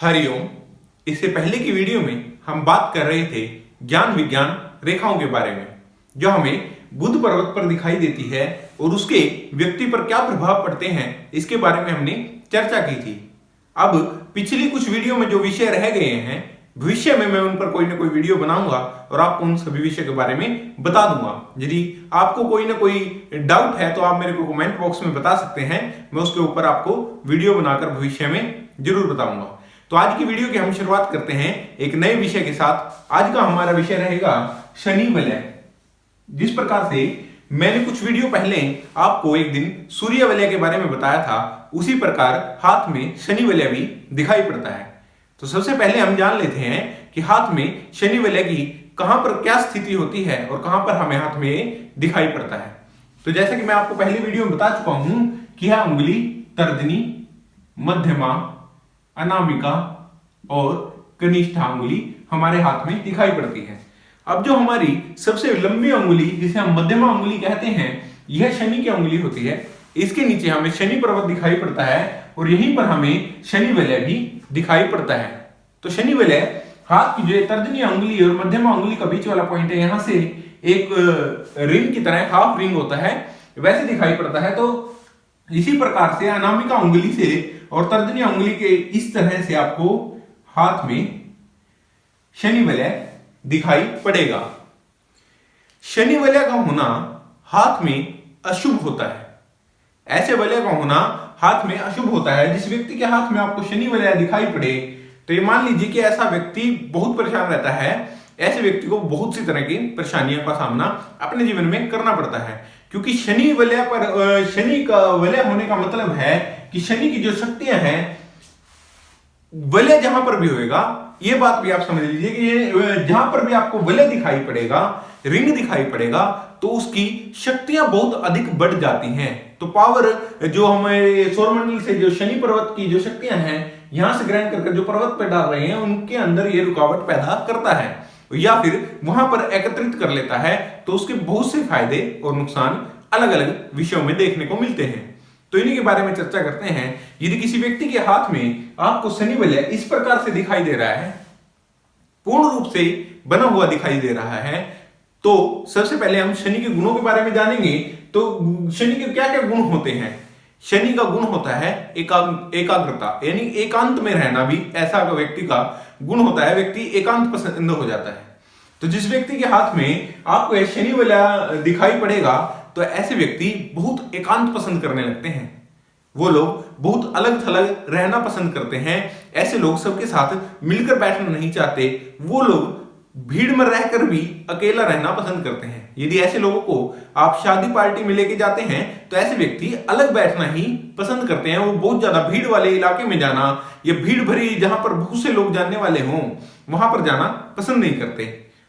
हरिओम। इससे पहले की वीडियो में हम बात कर रहे थे ज्ञान विज्ञान रेखाओं के बारे में, जो हमें बुध पर्वत पर दिखाई देती है और उसके व्यक्ति पर क्या प्रभाव पड़ते हैं इसके बारे में हमने चर्चा की थी। अब पिछली कुछ वीडियो में जो विषय रह गए हैं, भविष्य में मैं उन पर कोई ना कोई वीडियो बनाऊंगा और आपको उन सभी विषय के बारे में बता दूंगा। यदि आपको कोई ना कोई डाउट है तो आप मेरे को कमेंट बॉक्स में बता सकते हैं, मैं उसके ऊपर आपको वीडियो बनाकर भविष्य में जरूर बताऊंगा। तो आज की वीडियो की हम शुरुआत करते हैं एक नए विषय के साथ। आज का हमारा विषय रहेगा शनि वलय। जिस प्रकार से मैंने कुछ वीडियो पहले आपको एक दिन सूर्य वलय के बारे में बताया था, उसी प्रकार हाथ में शनि वलय भी दिखाई पड़ता है। तो सबसे पहले हम जान लेते हैं कि हाथ में शनि वलय की कहां पर क्या स्थिति होती है और कहां पर हमें हाथ में दिखाई पड़ता है। तो जैसे कि मैं आपको पहली वीडियो में बता चुका हूं कि यह उंगली तर्जनी, मध्यमा, अनामिका और कनिष्ठा अंगुली हमारे हाथ में दिखाई पड़ती है। अब जो हमारी सबसे लंबी अंगुली, जिसे हम मध्यमा अंगुली कहते हैं, यह शनि की अंगुली होती है। इसके नीचे हमें शनि पर्वत दिखाई पड़ता है और यहीं पर हमें शनि वलय भी दिखाई पड़ता है। तो शनि वलय हाथ की जो तर्जनी अंगुली और मध्यमा अंगुली का बीच वाला पॉइंट है, यहां से एक रिंग की तरह हाफ रिंग होता है, वैसे दिखाई पड़ता है। तो इसी प्रकार से अनामिका अंगुली से और तर्जनी अंगुली के इस तरह से आपको हाथ में शनि वलय दिखाई पड़ेगा। शनि वलय का होना हाथ में अशुभ होता है। ऐसे वलय का होना हाथ में अशुभ होता है। जिस व्यक्ति के हाथ में आपको शनि वलय दिखाई पड़े, तो ये मान लीजिए कि ऐसा व्यक्ति बहुत परेशान रहता है। ऐसे व्यक्ति को बहुत सी तरह की परेशानियों का सामना अपने जीवन में करना पड़ता है, क्योंकि शनि वलय पर शनि का वलय होने का मतलब है कि शनि की जो शक्तियां हैं, वलय जहां पर भी होएगा, ये बात भी आप समझ लीजिए कि ये जहां पर भी आपको वलय दिखाई पड़ेगा, रिंग दिखाई पड़ेगा, तो उसकी शक्तियां बहुत अधिक बढ़ जाती हैं। तो पावर जो हमारे सौरमंडल से जो शनि पर्वत की जो शक्तियां हैं, यहां से ग्रहण करके जो पर्वत पर डाल रहे हैं, उनके अंदर ये रुकावट पैदा करता है या फिर वहां पर एकत्रित कर लेता है। तो उसके बहुत से फायदे और नुकसान अलग अलग विषयों में देखने को मिलते हैं। तो इन्हीं के बारे में चर्चा करते हैं। यदि किसी व्यक्ति के हाथ में आपको शनि वलय इस प्रकार से दिखाई दे रहा है, पूर्ण रूप से बना हुआ दिखाई दे रहा है, तो सबसे पहले हम शनि के गुणों के बारे में जानेंगे। तो शनि के क्या क्या गुण होते हैं? शनि का गुण होता है एकाग्रता, यानी एकांत में रहना भी ऐसा व्यक्ति का गुण होता है। व्यक्ति एकांत पसंद हो जाता है। तो जिस व्यक्ति के हाथ में आपको शनि वलय दिखाई पड़ेगा, तो ऐसे व्यक्ति बहुत एकांत पसंद करने लगते हैं। वो लोग बहुत अलग थलग रहना पसंद करते हैं। ऐसे लोग सबके साथ मिलकर बैठना नहीं चाहते। वो लोग भीड़ में रहकर भी अकेला रहना पसंद करते हैं। यदि ऐसे लोगों को आप शादी पार्टी में लेके जाते हैं, तो ऐसे व्यक्ति अलग बैठना ही पसंद करते हैं। वो बहुत ज्यादा भीड़ वाले इलाके में जाना या भीड़ भरी जहां पर बहुत से लोग जानने वाले हों, वहां पर जाना पसंद नहीं करते।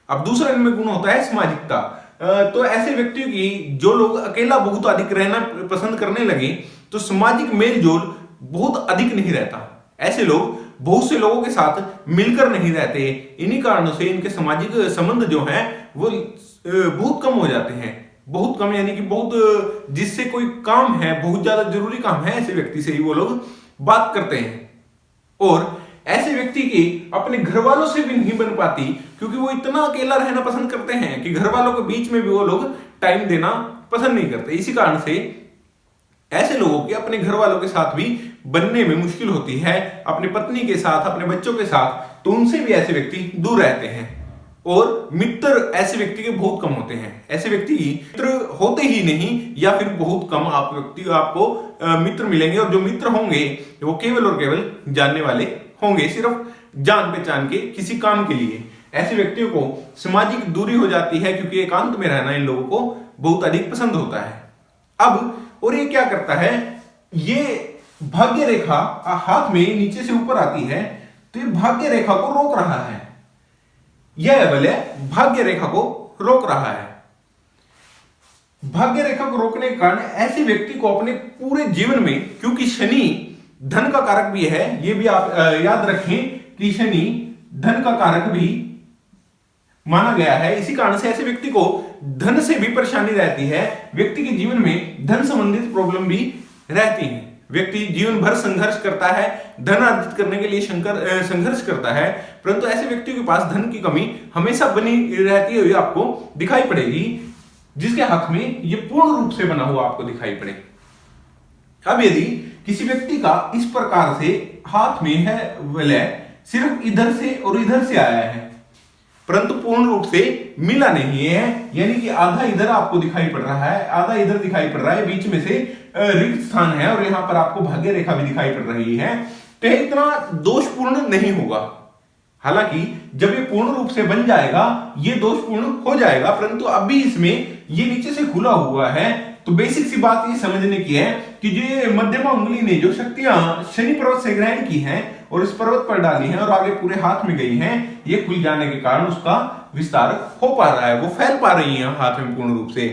अब दूसरा इनमें गुण होता है सामाजिकता। तो ऐसे व्यक्तियों की, जो लोग अकेला बहुत अधिक रहना पसंद करने लगे, तो सामाजिक मेलजोल बहुत अधिक नहीं रहता। ऐसे लोग बहुत से लोगों के साथ मिलकर नहीं रहते। इन्हीं कारणों से इनके सामाजिक संबंध जो हैं वो बहुत कम हो जाते हैं। बहुत कम यानी कि बहुत, जिससे कोई काम है, बहुत ज्यादा जरूरी काम है, ऐसे व्यक्ति से ही वो लोग बात करते हैं। और ऐसे व्यक्ति की अपने घर वालों से भी नहीं बन पाती, क्योंकि वो इतना अकेला रहना पसंद करते हैं कि घर वालों के बीच में भी वो लोग टाइम देना पसंद नहीं करते। इसी कारण से ऐसे लोगों के अपने घर वालों के साथ भी बनने में मुश्किल होती है, अपनी पत्नी के साथ, अपने बच्चों के साथ। तो उनसे भी ऐसे व्यक्ति दूर रहते हैं। और मित्र ऐसे व्यक्ति के बहुत कम होते हैं। ऐसे व्यक्ति मित्र होते ही नहीं, या फिर बहुत कम आपको मित्र मिलेंगे। और जो मित्र होंगे वो केवल और केवल जानने वाले होंगे, सिर्फ जान पहचान के किसी काम के लिए। ऐसे व्यक्तियों को सामाजिक दूरी हो जाती है, क्योंकि एकांत में रहना इन लोगों को बहुत अधिक पसंद होता है। अब और ये क्या करता है, ये भाग्य रेखा हाथ में नीचे से ऊपर आती है, तो ये भाग्य रेखा को रोक रहा है। यह वलय भाग्य रेखा को रोक रहा है। भाग्य रेखा को रोकने के कारण ऐसे व्यक्ति को अपने पूरे जीवन में, क्योंकि शनि धन का कारक भी है, ये भी आप याद रखें कि शनि धन का कारक भी माना गया है। इसी कारण से ऐसे व्यक्ति को धन से भी परेशानी रहती है। व्यक्ति के जीवन में धन संबंधित प्रॉब्लम भी रहती है। व्यक्ति जीवन भर संघर्ष करता है, धन अर्जित करने के लिए संघर्ष करता है, परंतु ऐसे व्यक्तियों के पास धन की कमी हमेशा बनी रहती हुई आपको दिखाई पड़ेगी, जिसके हाथ में ये पूर्ण रूप से बना हुआ आपको दिखाई पड़े। अब यदि किसी व्यक्ति का इस प्रकार से हाथ में है वलय सिर्फ इधर से और इधर से आया है, परंतु पूर्ण रूप से मिला नहीं है, यानी कि आधा इधर आपको दिखाई पड़ रहा है, आधा इधर दिखाई पड़ रहा है, बीच में से रिक्त स्थान है और यहां पर आपको भाग्य रेखा भी दिखाई पड़ रही है, तो यह इतना दोषपूर्ण नहीं होगा। हालांकि जब ये पूर्ण रूप से बन जाएगा ये दोषपूर्ण हो जाएगा, परंतु अभी इसमें ये नीचे से खुला हुआ है। तो बेसिक सी बात ये समझने की है कि जो ये मध्यमा उंगली ने जो शक्तियां शनि पर्वत से ग्रहण की हैं और इस पर्वत पर डाली हैं और आगे पूरे हाथ में गई हैं, ये खुल जाने के कारण उसका विस्तार हो पा रहा है, वो फैल पा रही है हाथ में पूर्ण रूप से।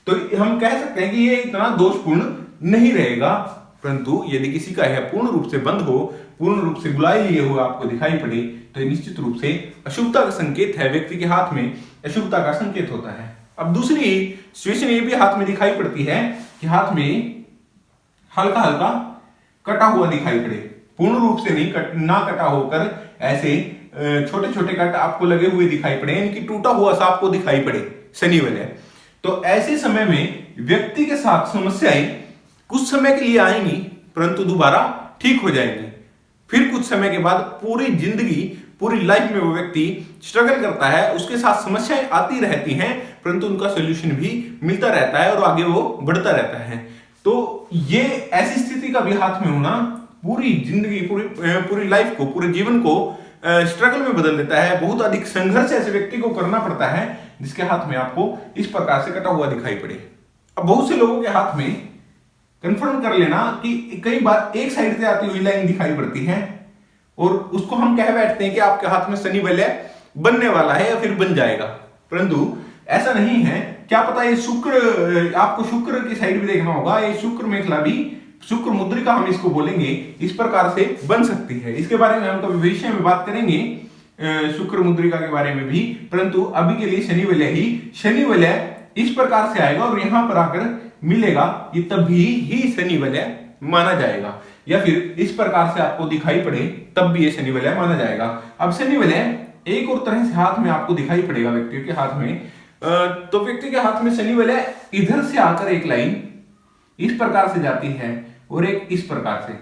तो हम कह सकते हैं कि ये इतना दोषपूर्ण नहीं रहेगा, परंतु यदि किसी का यह पूर्ण रूप से बंद हो, पूर्ण रूप से बुलाई लिए हुए आपको दिखाई पड़े, तो ये निश्चित रूप से अशुभता का संकेत है, व्यक्ति के हाथ में अशुभता का संकेत होता है। अब दूसरी सिचुएशन ये भी हाथ में दिखाई पड़ती है कि हाथ में हल्का हल्का कटा हुआ दिखाई पड़े, पूर्ण रूप से नहीं ना कटा होकर ऐसे छोटे छोटे कट आपको लगे हुए दिखाई पड़े, यानी कि टूटा हुआ सा आपको दिखाई पड़े शनि वलय। तो ऐसे समय में व्यक्ति के साथ समस्याएं कुछ समय के लिए आएंगी, परंतु दोबारा ठीक हो जाएंगी। फिर कुछ समय के बाद पूरी जिंदगी, पूरी लाइफ में वो व्यक्ति स्ट्रगल करता है, उसके साथ समस्याएं आती रहती हैं, परंतु उनका सोल्यूशन भी मिलता रहता है और आगे वो बढ़ता रहता है। तो ये ऐसी स्थिति का भी हाथ में होना पूरी जिंदगी, पूरी लाइफ को, पूरे जीवन को स्ट्रगल में बदल देता है। बहुत अधिक संघर्ष ऐसे व्यक्ति को करना पड़ता है जिसके हाथ में आपको इस प्रकार से कटा हुआ दिखाई पड़े। अब बहुत से लोगों के हाथ में कंफर्म कर लेना कि कई बार एक साइड से आती हुई लाइन दिखाई पड़ती है और उसको हम कह बैठते हैं कि आपके हाथ में शनि वलय बनने वाला है या फिर बन जाएगा, परंतु ऐसा नहीं है। क्या पता ये शुक्र, आपको शुक्र की साइड भी देखना होगा, ये शुक्र मेखला भी, शुक्र मुद्रिका हम इसको बोलेंगे, इस प्रकार से बन सकती है। इसके बारे में हम कभी भविष्य में बात करेंगे शुक्र मुद्रिका के बारे में भी, परंतु अभी के लिए शनि वलय ही, शनि वलय इस प्रकार से आएगा और यहां पर आकर मिलेगा, ये तभी ही शनि वलय माना जाएगा, या फिर इस प्रकार से आपको दिखाई पड़े तब भी ये शनि वलय माना जाएगा। अब शनि वलय एक और तरह से हाथ में आपको दिखाई पड़ेगा व्यक्ति के हाथ में, तो व्यक्ति के हाथ में शनि वलय इधर से आकर एक लाइन इस प्रकार से जाती है और एक इस प्रकार से।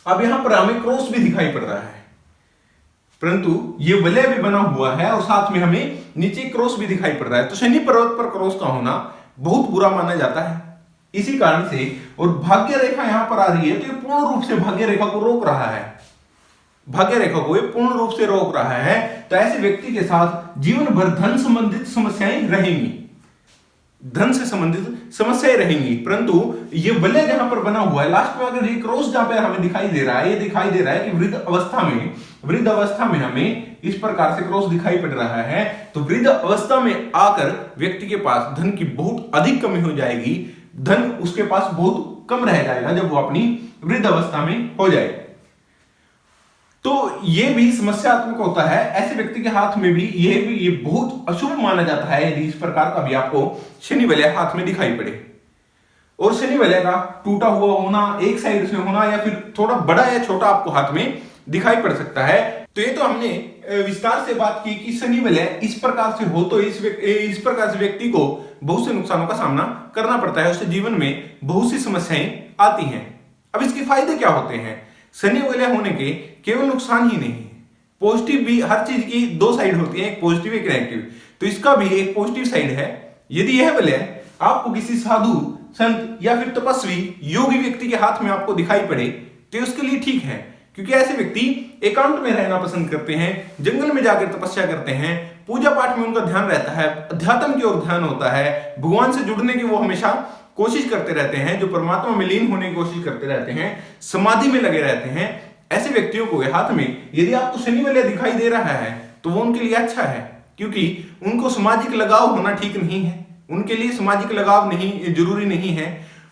अब यहां पर हमें क्रॉस भी दिखाई पड़ रहा है, परंतु ये वलय भी बना हुआ है और साथ में हमें नीचे क्रॉस भी दिखाई पड़ रहा है। तो शनि पर्वत पर क्रॉस का होना बहुत बुरा माना जाता है इसी कारण से। और भाग्य रेखा यहां पर आ रही है तो ये पूर्ण रूप से भाग्य रेखा को रोक रहा है, भाग्य रेखा को ये पूर्ण रूप से रोक रहा है। तो ऐसे व्यक्ति के साथ जीवन भर धन संबंधित समस्याएं रहेंगी, धन से संबंधित समस्याएं रहेंगी, परंतु ये वलय जहां पर बना हुआ है लास्ट में अगर ये क्रॉस जहां पे हमें दिखाई दे रहा है, ये दिखाई दे रहा है कि वृद्ध अवस्था में हमें इस प्रकार से क्रॉस दिखाई पड़ रहा है। तो वृद्ध अवस्था में आकर व्यक्ति के पास धन की बहुत अधिक कमी हो जाएगी, धन उसके पास बहुत कम रह जाएगा जब वो अपनी वृद्ध अवस्था में हो जाए। तो ये भी समस्यात्मक होता है। ऐसे व्यक्ति के हाथ में भी ये बहुत अशुभ माना जाता है यदि इस प्रकार का भी आपको शनि वलय हाथ में दिखाई पड़े। और शनि वलय का टूटा हुआ होना, एक साइड से होना या फिर थोड़ा बड़ा या छोटा आपको हाथ में दिखाई पड़ सकता है। तो ये तो हमने विस्तार से बात की कि शनि वलय इस प्रकार से हो तो इस प्रकार से व्यक्ति को बहुत से नुकसानों का सामना करना पड़ता है, उससे जीवन में बहुत सी समस्याएं आती हैं। अब इसके फायदे क्या होते हैं? शनि वलय होने के केवल नुकसान ही नहीं, पॉजिटिव भी, हर चीज की दो साइड होती है, एक पॉजिटिव एक नेगेटिव, तो इसका भी एक पॉजिटिव साइड है। यदि यह वलय आपको किसी साधु, संत या फिर तपस्वी, योगी व्यक्ति के हाथ में आपको दिखाई पड़े तो उसके लिए ठीक है, क्योंकि ऐसे व्यक्ति एकांत में रहना पसंद करते हैं, जंगल में जाकर तपस्या करते हैं, पूजा पाठ में उनका ध्यान रहता है, अध्यात्म की ओर ध्यान होता है, भगवान से जुड़ने की वो हमेशा कोशिश करते रहते हैं, जो परमात्मा में लीन होने की कोशिश करते रहते हैं, समाधि में लगे रहते हैं। ऐसे व्यक्तियों को हाथ में यदि आपको शनि वलय दिखाई दे रहा है तो वो उनके लिए अच्छा है, क्योंकि उनको सामाजिक लगाव होना ठीक नहीं है, उनके लिए सामाजिक लगाव नहीं जरूरी नहीं है।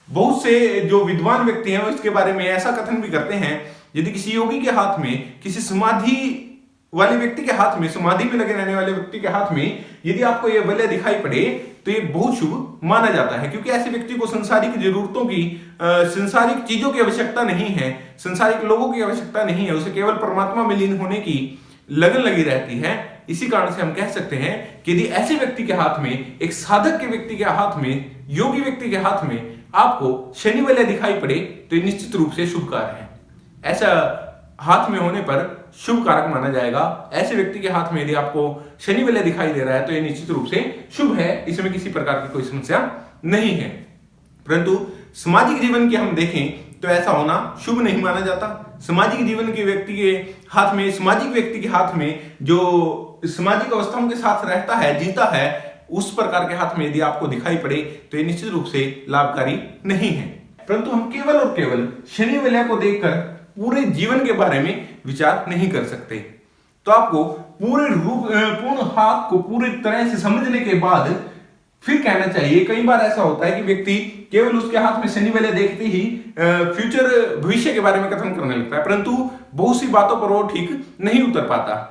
बहुत से जो विद्वान व्यक्ति हैं वो इसके बारे में ऐसा कथन भी करते हैं, यदि किसी योगी के हाथ में, किसी समाधि वाले व्यक्ति के हाथ में, समाधि में लगे रहने वाले व्यक्ति के हाथ में यदि आपको ये वलय दिखाई पड़े तो ये बहुत शुभ माना जाता है, क्योंकि ऐसे व्यक्ति को संसारिक जरूरतों की, संसारिक चीजों की आवश्यकता नहीं है, संसारिक लोगों की आवश्यकता नहीं है, उसे केवल परमात्मा में लीन होने की लगन लगी रहती है। इसी कारण से हम कह सकते हैं कि यदि ऐसे व्यक्ति के हाथ में, एक साधक के व्यक्ति के हाथ में, योगी व्यक्ति के हाथ में आपको शनि वलय दिखाई पड़े तो ये निश्चित रूप से शुभ कार्य है। ऐसा हाथ में होने पर शुभ कारक माना जाएगा। ऐसे व्यक्ति के हाथ में यदि आपको शनि वलय दिखाई दे रहा है तो ये निश्चित रूप से शुभ है, इसमें किसी प्रकार की कोई समस्या नहीं है। परंतु सामाजिक जीवन की हम देखें तो ऐसा होना शुभ नहीं माना जाता। सामाजिक जीवन के व्यक्ति के हाथ में, सामाजिक व्यक्ति के हाथ में जो सामाजिक अवस्थाओं के साथ रहता है, जीता है, उस प्रकार के हाथ में यदि आपको दिखाई पड़े तो ये निश्चित रूप से लाभकारी नहीं है। परंतु हम केवल और केवल शनि वलय को देखकर पूरे जीवन के बारे में विचार नहीं कर सकते। तो आपको पूर्ण हाथ को पूरी तरह से समझने के बाद फिर कहना चाहिए। कई बार ऐसा होता है कि व्यक्ति केवल उसके हाथ में शनि वलय देखते ही फ्यूचर, भविष्य के बारे में कथन करने लगता है, परंतु बहुत सी बातों पर वो ठीक नहीं उतर पाता।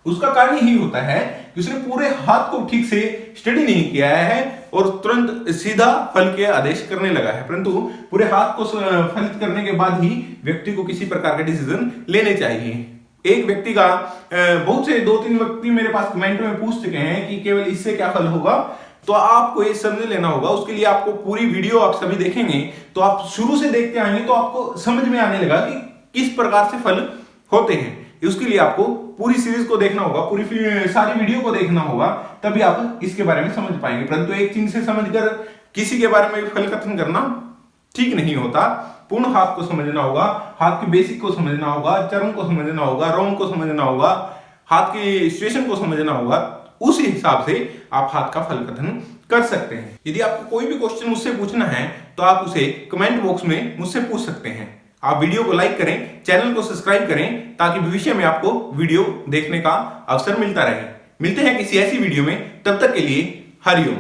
उसका कारण यही होता है कि उसने पूरे हाथ को ठीक से स्टडी नहीं किया है और तुरंत सीधा फल के आदेश करने लगा है। परंतु पूरे हाथ को फलित करने के बाद ही व्यक्ति को किसी प्रकार का डिसीजन लेने चाहिए। एक व्यक्ति का बहुत से 2-3 व्यक्ति मेरे पास कमेंट में पूछ चुके हैं कि केवल इससे क्या फल होगा, तो आपको ये समझ लेना होगा। उसके लिए आपको पूरी वीडियो आप सभी देखेंगे तो आप शुरू से देखते आएंगे तो आपको समझ में आने लगा कि किस प्रकार से फल होते हैं। उसके लिए आपको पूरी सीरीज को देखना होगा, पूरी सारी वीडियो को देखना होगा, तभी आप इसके बारे में समझ पाएंगे। परंतु एक चीज से समझकर किसी के बारे में फल कथन करना ठीक नहीं होता। पूर्ण हाथ को समझना होगा, हाथ की बेसिक को समझना होगा, चरण को समझना होगा, रोम को समझना होगा, हाथ की सिचुएशन को समझना होगा। उस हिसाब से आप हाथ का फल कथन कर सकते हैं। यदि आपको कोई भी क्वेश्चन मुझसे पूछना है तो आप उसे कमेंट बॉक्स में मुझसे पूछ सकते हैं। आप वीडियो को लाइक करें, चैनल को सब्सक्राइब करें, ताकि भविष्य में आपको वीडियो देखने का अवसर मिलता रहे। मिलते हैं किसी ऐसी वीडियो में, तब तक के लिए हरिओम।